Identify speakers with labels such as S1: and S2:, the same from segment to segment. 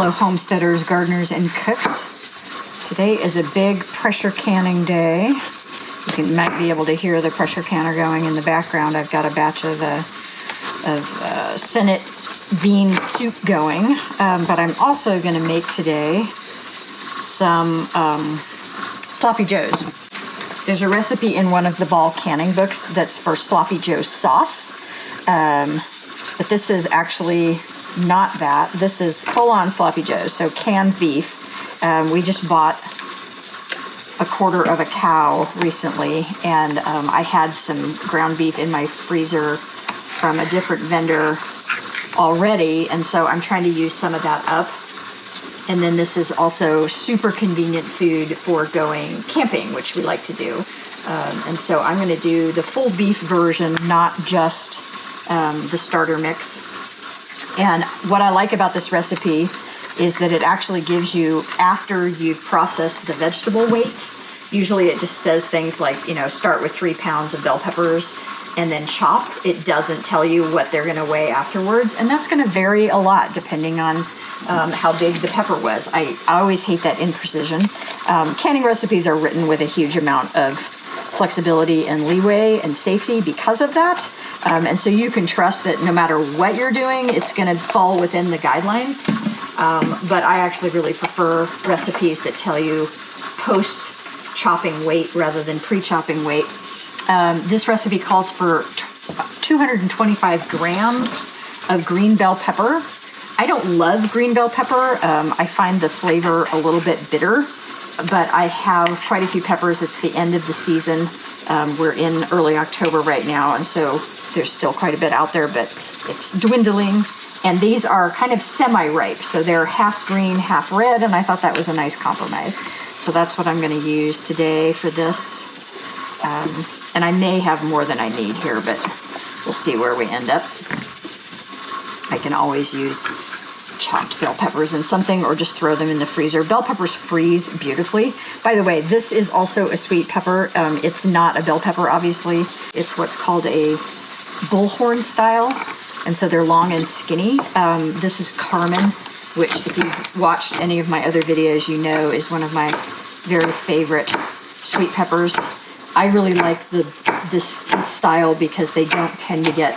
S1: fellow homesteaders, gardeners, and cooks. Today is a big pressure canning day. You might be able to hear the pressure canner going in the background. I've got a batch of Senate bean soup going, but I'm also going to make today some sloppy joes. There's a recipe in one of the Ball canning books that's for sloppy joe sauce, but this is actually not that. This is full-on sloppy joes, so canned beef. We just bought a quarter of a cow recently, and I had some ground beef in my freezer from a different vendor already, and so I'm trying to use some of that up. And then this is also super convenient food for going camping, which we like to do. And so I'm going to do the full beef version, not just the starter mix. And what I like about this recipe is that it actually gives you, after you've processed the vegetable weights, usually it just says things like, start with 3 pounds of bell peppers and then chop. It doesn't tell you what they're going to weigh afterwards. And that's going to vary a lot depending on how big the pepper was. I always hate that imprecision. Canning recipes are written with a huge amount of flexibility and leeway and safety because of that. And so you can trust that no matter what you're doing, it's going to fall within the guidelines. But I actually really prefer recipes that tell you post-chopping weight rather than pre-chopping weight. This recipe calls for 225 grams of green bell pepper. I don't love green bell pepper. I find the flavor a little bit bitter, but I have quite a few peppers. It's the end of the season. We're in early October right now, and so there's still quite a bit out there, but it's dwindling. And these are kind of semi-ripe, so they're half green, half red, and I thought that was a nice compromise. So that's what I'm going to use today for this. And I may have more than I need here, but we'll see where we end up. I can always use chopped bell peppers in something or just throw them in the freezer. Bell peppers freeze beautifully. By the way, this is also a sweet pepper. It's not a bell pepper, obviously. It's what's called a bullhorn style, and so they're long and skinny. This is Carmen, which if you've watched any of my other videos, you know is one of my very favorite sweet peppers. I really like this style because they don't tend to get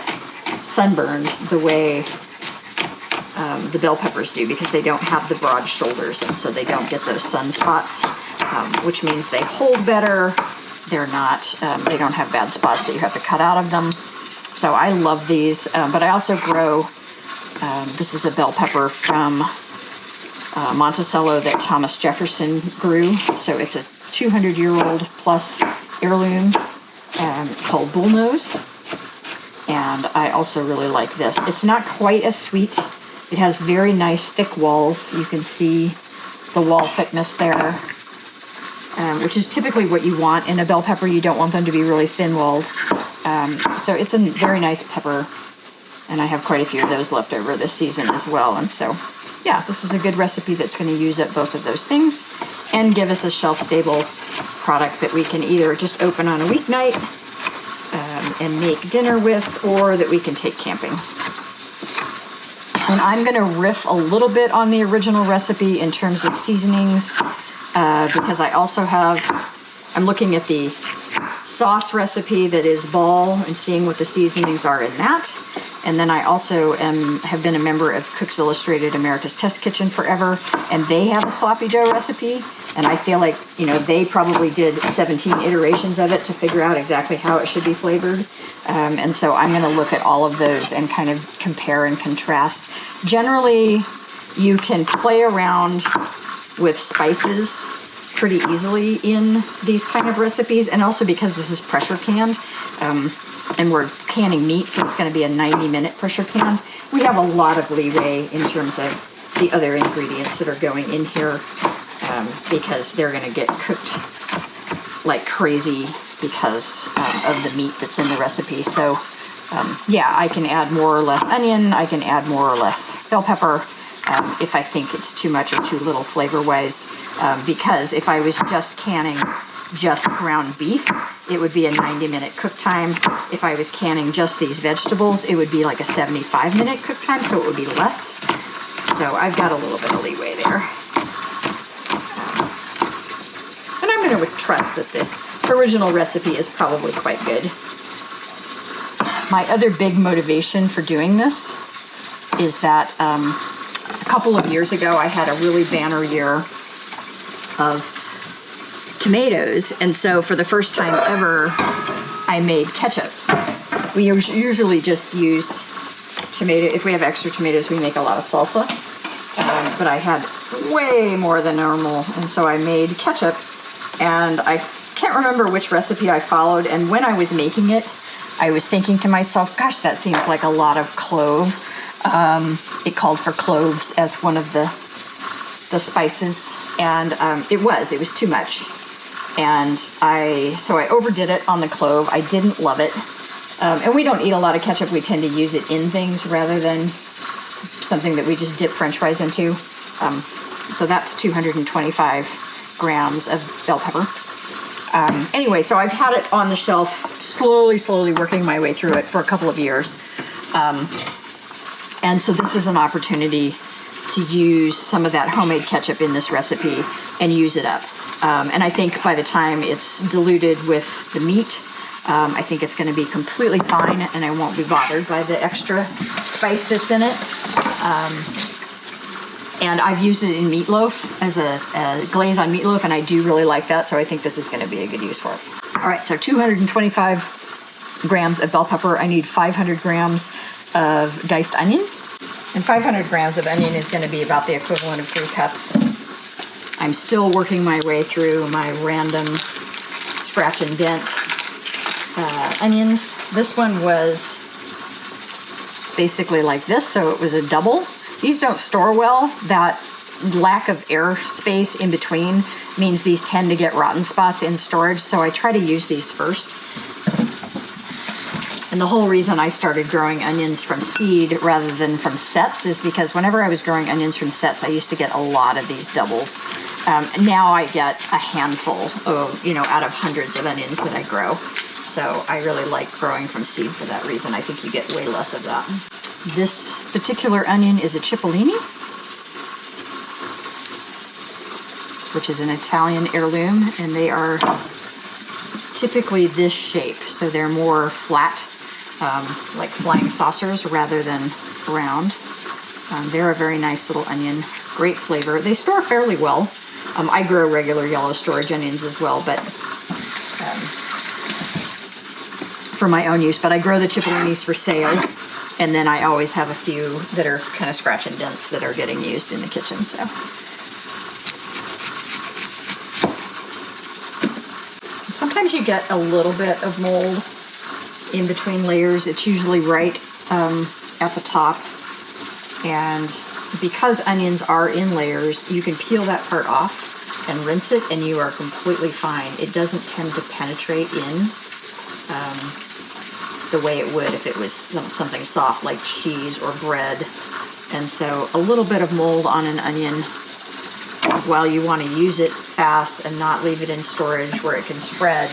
S1: sunburned the way the bell peppers do, because they don't have the broad shoulders, and so they don't get those sunspots, which means they hold better. They're not, they don't have bad spots that you have to cut out of them. So I love these, but I also grow, this is a bell pepper from Monticello that Thomas Jefferson grew. So it's a 200-year-old plus heirloom called bullnose. And I also really like this. It's not quite as sweet. It has very nice thick walls. You can see the wall thickness there, which is typically what you want in a bell pepper. You don't want them to be really thin-walled. So it's a very nice pepper, and I have quite a few of those left over this season as well. And so, yeah, this is a good recipe that's going to use up both of those things and give us a shelf-stable product that we can either just open on a weeknight and make dinner with, or that we can take camping. And I'm going to riff a little bit on the original recipe in terms of seasonings, because I also I'm looking at the sauce recipe that is Ball and seeing what the seasonings are in that. And then I also have been a member of Cooks Illustrated America's Test Kitchen forever, and they have a sloppy joe recipe. And I feel like, they probably did 17 iterations of it to figure out exactly how it should be flavored. And so I'm going to look at all of those and kind of compare and contrast. Generally, you can play around with spices pretty easily in these kind of recipes. And also because this is pressure canned, and we're canning meat, so it's going to be a 90-minute pressure can. We have a lot of leeway in terms of the other ingredients that are going in here, because they're going to get cooked like crazy because of the meat that's in the recipe. So yeah, I can add more or less onion. I can add more or less bell pepper if I think it's too much or too little flavor-wise, because if I was just canning just ground beef, it would be a 90-minute cook time. If I was canning just these vegetables, it would be like a 75-minute cook time, so it would be less. So I've got a little bit of leeway there. And I'm going to trust that the original recipe is probably quite good. My other big motivation for doing this is that a couple of years ago I had a really banner year of tomatoes, and so for the first time ever I made ketchup. We usually just use tomato. If we have extra tomatoes, we make a lot of salsa, but I had way more than normal, and so I made ketchup, and I can't remember which recipe I followed, and when I was making it I was thinking to myself, gosh, that seems like a lot of clove. It called for cloves as one of the spices, and it was too much. And so I overdid it on the clove. I didn't love it. And we don't eat a lot of ketchup. We tend to use it in things rather than something that we just dip French fries into. So that's 225 grams of bell pepper. Anyway, so I've had it on the shelf, slowly working my way through it for a couple of years. And so this is an opportunity to use some of that homemade ketchup in this recipe and use it up. And I think by the time it's diluted with the meat, I think it's going to be completely fine, and I won't be bothered by the extra spice that's in it. And I've used it in meatloaf as a glaze on meatloaf, and I do really like that, so I think this is going to be a good use for it. All right, so 225 grams of bell pepper. I need 500 grams of diced onion, and 500 grams of onion is going to be about the equivalent of 3 cups. I'm still working my way through my random scratch and dent onions. This one was basically like this, so it was a double. These don't store well. That lack of air space in between means these tend to get rotten spots in storage, so I try to use these first. And the whole reason I started growing onions from seed rather than from sets is because whenever I was growing onions from sets, I used to get a lot of these doubles. Now I get a handful of, out of hundreds of onions that I grow. So I really like growing from seed for that reason. I think you get way less of that. This particular onion is a cipollini, which is an Italian heirloom, and they are typically this shape. So they're more flat, like flying saucers rather than round. They're a very nice little onion, great flavor. They store fairly well. I grow regular yellow storage onions as well, but for my own use, but I grow the cipollinis for sale, and then I always have a few that are kind of scratch and dents that are getting used in the kitchen. So sometimes you get a little bit of mold in between layers. It's usually right at the top, and because onions are in layers, you can peel that part off and rinse it, and you are completely fine. It doesn't tend to penetrate in the way it would if it was something soft like cheese or bread. And so a little bit of mold on an onion, while you want to use it fast and not leave it in storage where it can spread,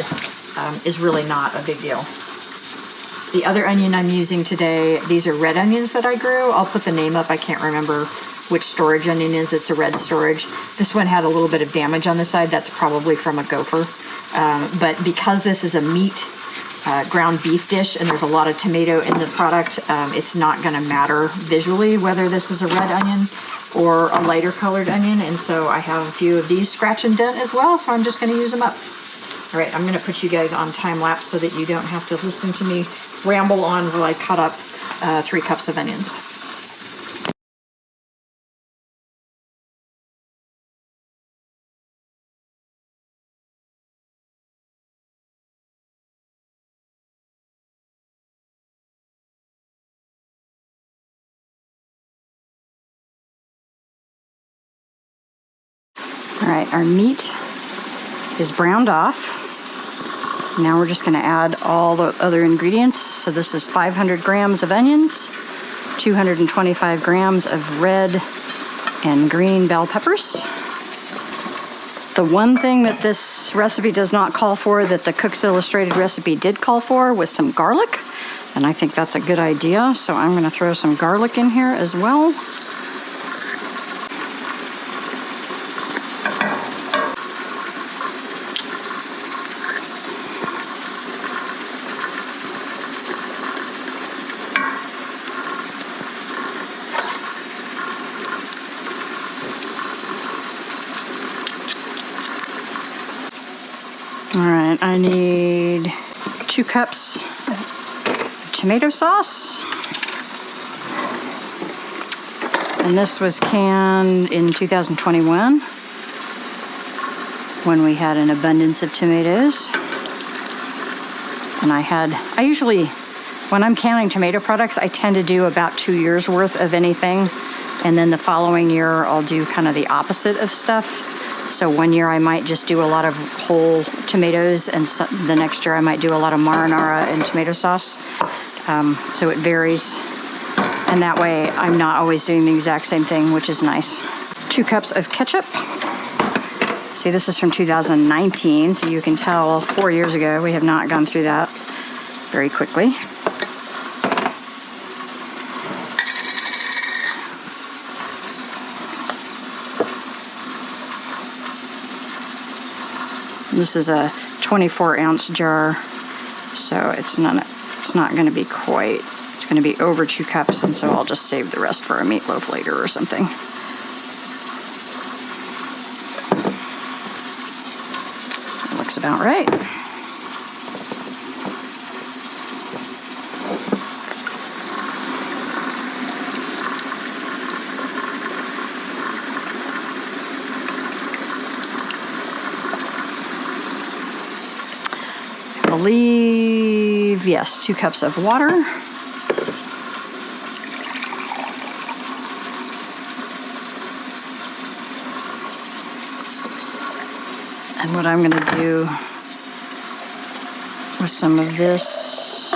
S1: is really not a big deal. The other onion I'm using today, these are red onions that I grew. I'll put the name up. I can't remember which storage onion is. It's a red storage. This one had a little bit of damage on the side. That's probably from a gopher. But because this is a meat ground beef dish and there's a lot of tomato in the product, it's not going to matter visually whether this is a red onion or a lighter colored onion. And so I have a few of these scratch and dent as well, so I'm just going to use them up. All right, I'm going to put you guys on time lapse so that you don't have to listen to me ramble on while I cut up 3 cups of onions. All right, our meat is browned off. Now we're just going to add all the other ingredients. So this is 500 grams of onions, 225 grams of red and green bell peppers. The one thing that this recipe does not call for that the Cook's Illustrated recipe did call for was some garlic. And I think that's a good idea. So I'm going to throw some garlic in here as well. right, I need 2 cups of tomato sauce. And this was canned in 2021 when we had an abundance of tomatoes. And I usually, when I'm canning tomato products, I tend to do about 2 years worth of anything. And then the following year, I'll do kind of the opposite of stuff. So one year I might just do a lot of whole tomatoes, and so the next year I might do a lot of marinara and tomato sauce. So it varies. And that way I'm not always doing the exact same thing, which is nice. 2 cups of ketchup. See, this is from 2019, so you can tell 4 years ago we have not gone through that very quickly. This is a 24-ounce jar, so it's not going to be quite. It's going to be over 2 cups, and so I'll just save the rest for a meatloaf later or something. That looks about right. I believe, yes, 2 cups of water. And what I'm going to do with some of this,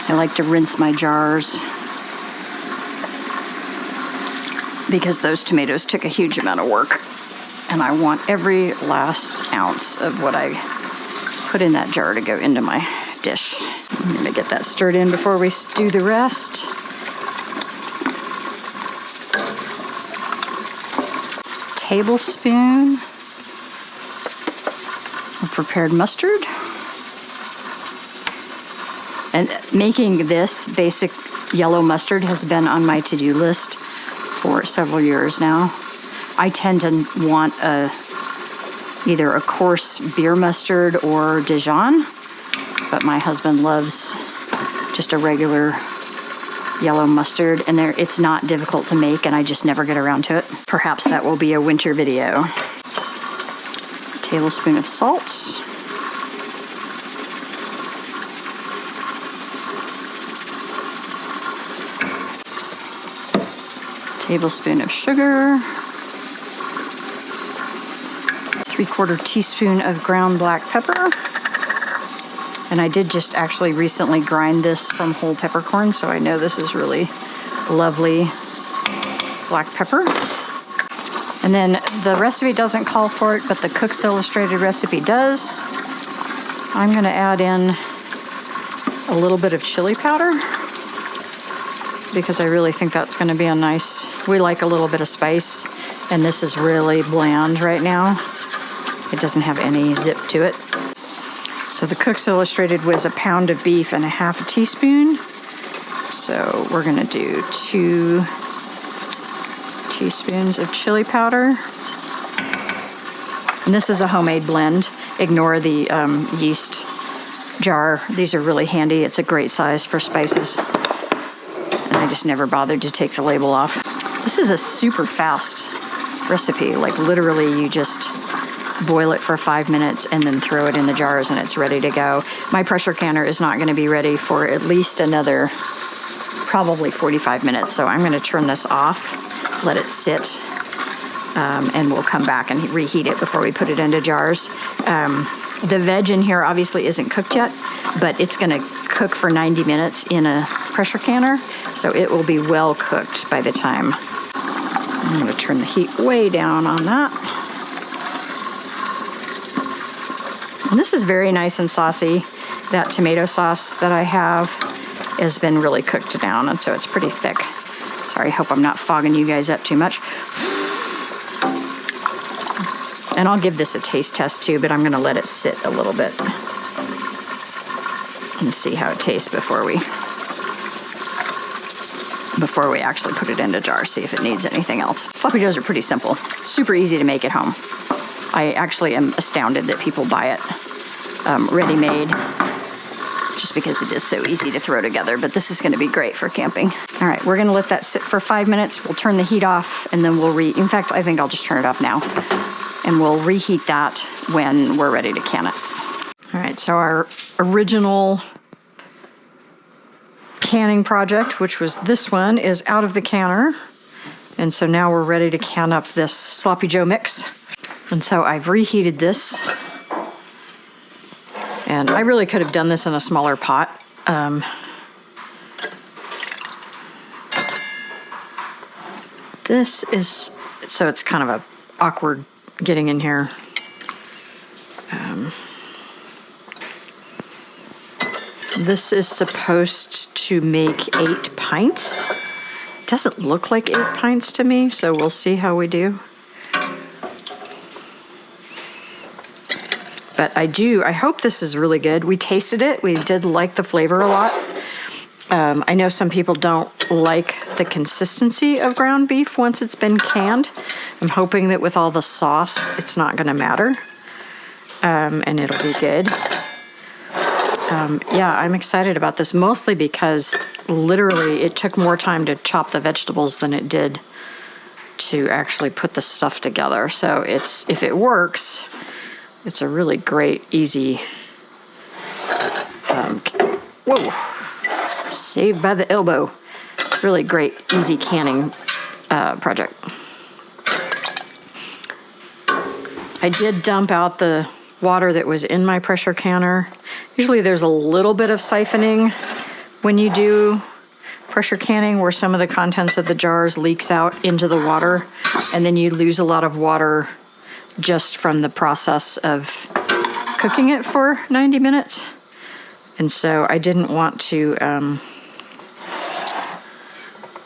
S1: I like to rinse my jars because those tomatoes took a huge amount of work. And I want every last ounce of what I put in that jar to go into my dish. I'm going to get that stirred in before we do the rest. Tablespoon of prepared mustard. And making this basic yellow mustard has been on my to-do list for several years now. I tend to want either a coarse beer mustard or Dijon, but my husband loves just a regular yellow mustard, and it's not difficult to make, and I just never get around to it. Perhaps that will be a winter video. A tablespoon of salt. Tablespoon of sugar. 3/4 teaspoon of ground black pepper. And I did just actually recently grind this from whole peppercorn, so I know this is really lovely black pepper. And then the recipe doesn't call for it, but the Cook's Illustrated recipe does. I'm going to add in a little bit of chili powder because I really think that's going to be a nice, we like a little bit of spice, and this is really bland right now. It doesn't have any zip to it. So the Cook's Illustrated was a pound of beef and a half a teaspoon. So we're going to do 2 teaspoons of chili powder. And this is a homemade blend. Ignore the yeast jar. These are really handy. It's a great size for spices. And I just never bothered to take the label off. This is a super fast recipe. Like literally you just boil it for 5 minutes and then throw it in the jars and it's ready to go. My pressure canner is not going to be ready for at least another probably 45 minutes. So I'm going to turn this off, let it sit, and we'll come back and reheat it before we put it into jars. The veg in here obviously isn't cooked yet, but it's going to cook for 90 minutes in a pressure canner. So it will be well cooked by the time. I'm going to turn the heat way down on that. And this is very nice and saucy. That tomato sauce that I have has been really cooked down, and so it's pretty thick. Sorry, I hope I'm not fogging you guys up too much. And I'll give this a taste test too, but I'm going to let it sit a little bit and see how it tastes before we actually put it into jars, see if it needs anything else. Sloppy joes are pretty simple. Super easy to make at home. I actually am astounded that people buy it ready-made, just because it is so easy to throw together, but this is gonna be great for camping. All right, we're gonna let that sit for 5 minutes. We'll turn the heat off and then we'll in fact, I think I'll just turn it off now and we'll reheat that when we're ready to can it. All right, so our original canning project, which was this one, is out of the canner. And so now we're ready to can up this Sloppy Joe mix. And so I've reheated this. And I really could have done this in a smaller pot. This is, so it's kind of a awkward getting in here. This is supposed to make 8 pints. It doesn't look like 8 pints to me, so we'll see how we do. But I hope this is really good. We tasted it. We did like the flavor a lot. I know some people don't like the consistency of ground beef once it's been canned. I'm hoping that with all the sauce, it's not gonna matter. And it'll be good. Yeah, I'm excited about this, mostly because literally it took more time to chop the vegetables than it did to actually put the stuff together. So if it works, it's a really great, easy, whoa, saved by the elbow. Really great, easy canning project. I did dump out the water that was in my pressure canner. Usually there's a little bit of siphoning when you do pressure canning, where some of the contents of the jars leaks out into the water, and then you lose a lot of water just from the process of cooking it for 90 minutes. And so I didn't want to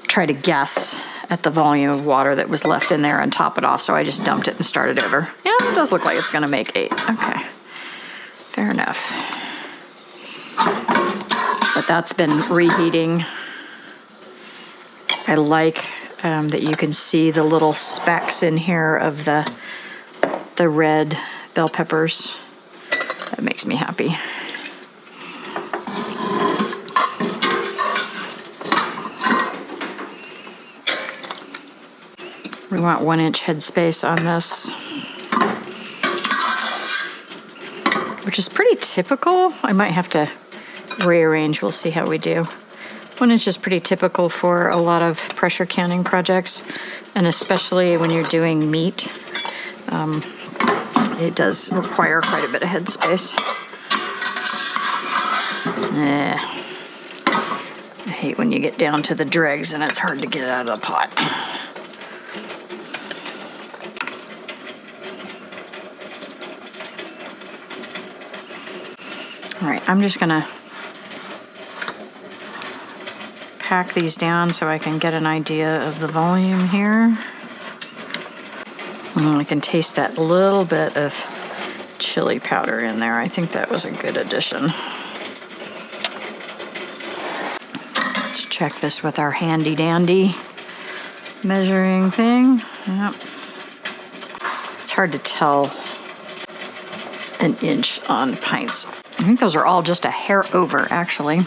S1: try to guess at the volume of water that was left in there and top it off, so I just dumped it and started over. Yeah, it does look like it's gonna make 8. Okay, fair enough. But that's been reheating. I like that you can see the little specks in here of the red bell peppers. That makes me happy. We want 1-inch headspace on this, which is pretty typical. I might have to rearrange, we'll see how we do. 1 inch is pretty typical for a lot of pressure canning projects, and especially when you're doing meat. It does require quite a bit of headspace. I hate when you get down to the dregs and it's hard to get it out of the pot. All right, I'm just gonna pack these down so I can get an idea of the volume here. And I can taste that little bit of chili powder in there. I think that was a good addition. Let's check this with our handy dandy measuring thing. Yep. It's hard to tell an inch on pints. I think those are all just a hair over, actually.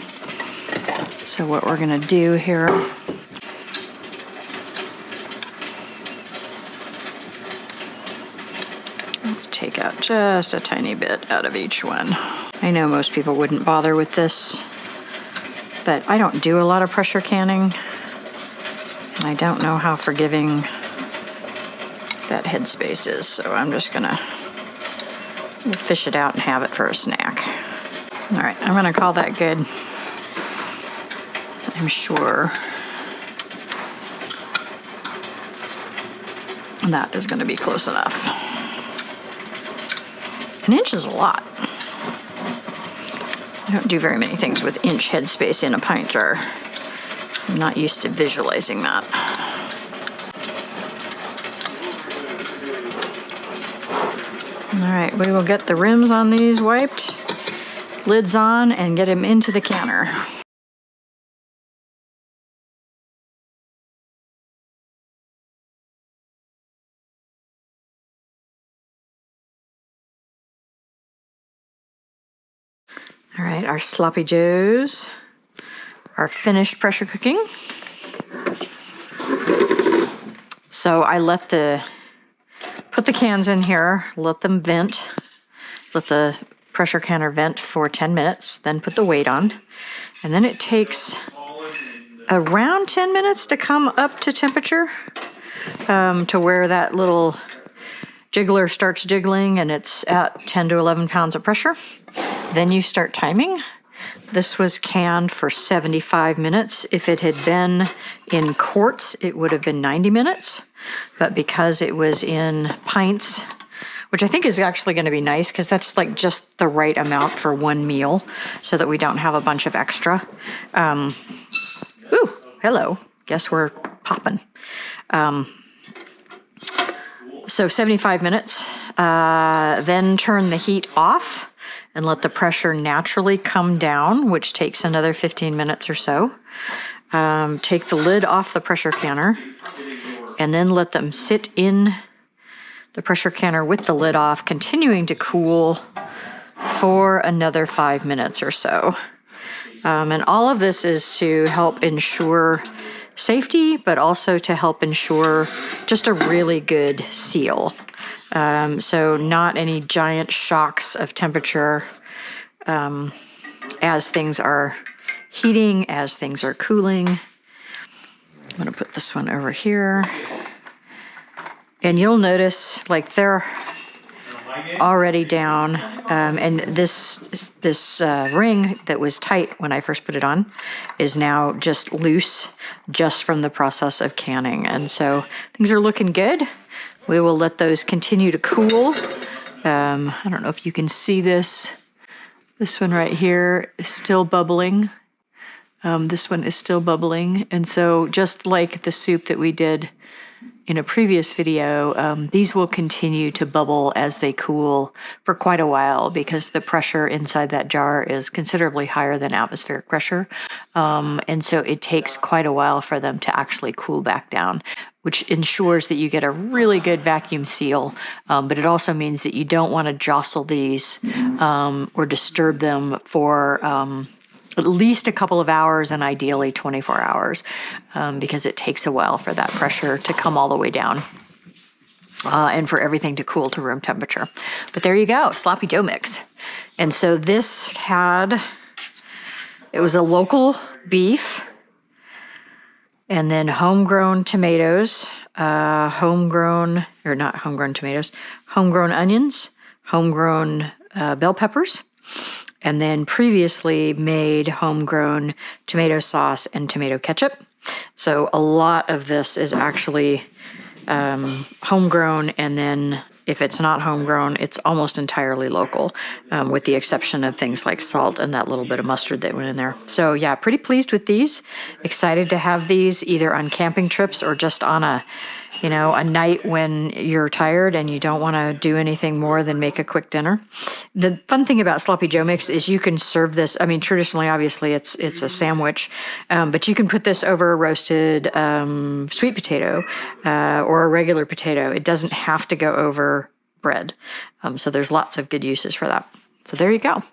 S1: So what we're gonna do here, take out just a tiny bit out of each one. I know most people wouldn't bother with this, but I don't do a lot of pressure canning, and I don't know how forgiving that headspace is, so I'm just gonna fish it out and have it for a snack. All right, I'm gonna call that good. I'm sure that is gonna be close enough. 1 inch is a lot. I don't do very many things with inch headspace in a pint jar. I'm not used to visualizing that. All right, we will get the rims on these wiped, lids on, and get them into the canner. All right, our sloppy joes are finished pressure cooking. So I put the cans in here, let them vent, let the pressure canner vent for 10 minutes, then put the weight on. And then it takes around 10 minutes to come up to temperature, to where that little jiggler starts jiggling and it's at 10 to 11 pounds of pressure. Then you start timing. This was canned for 75 minutes. If it had been in quarts, it would have been 90 minutes. But because it was in pints, which I think is actually going to be nice because that's like just the right amount for one meal so that we don't have a bunch of extra. Ooh, hello. Guess we're popping. So 75 minutes, then turn the heat off and let the pressure naturally come down, which takes another 15 minutes or so. Take the lid off the pressure canner and then let them sit in the pressure canner with the lid off, continuing to cool for another 5 minutes or so. And all of this is to help ensure safety, but also to help ensure just a really good seal. So not any giant shocks of temperature as things are heating, as things are cooling. I'm gonna put this one over here. And you'll notice like they're already down, and this ring that was tight when I first put it on is now just loose, just from the process of canning. And so things are looking good. We will let those continue to cool. I don't know if you can see this. This one right here is still bubbling. This one is still bubbling. And so just like the soup that we did in a previous video, these will continue to bubble as they cool for quite a while because the pressure inside that jar is considerably higher than atmospheric pressure. And so it takes quite a while for them to actually cool back down, which ensures that you get a really good vacuum seal. But it also means that you don't want to jostle these or disturb them for at least a couple of hours and ideally 24 hours because it takes a while for that pressure to come all the way down and for everything to cool to room temperature. But there you go, sloppy Joe mix. And so this it was a local beef and then homegrown tomatoes, homegrown onions, homegrown bell peppers, and then previously made homegrown tomato sauce and tomato ketchup. So a lot of this is actually homegrown, and then if it's not homegrown, it's almost entirely local, with the exception of things like salt and that little bit of mustard that went in there. So yeah, pretty pleased with these. Excited to have these either on camping trips or just on a night when you're tired and you don't want to do anything more than make a quick dinner. The fun thing about sloppy Joe mix is you can serve this. I mean, traditionally, obviously, it's a sandwich, but you can put this over a roasted sweet potato or a regular potato. It doesn't have to go over bread. So there's lots of good uses for that. So there you go.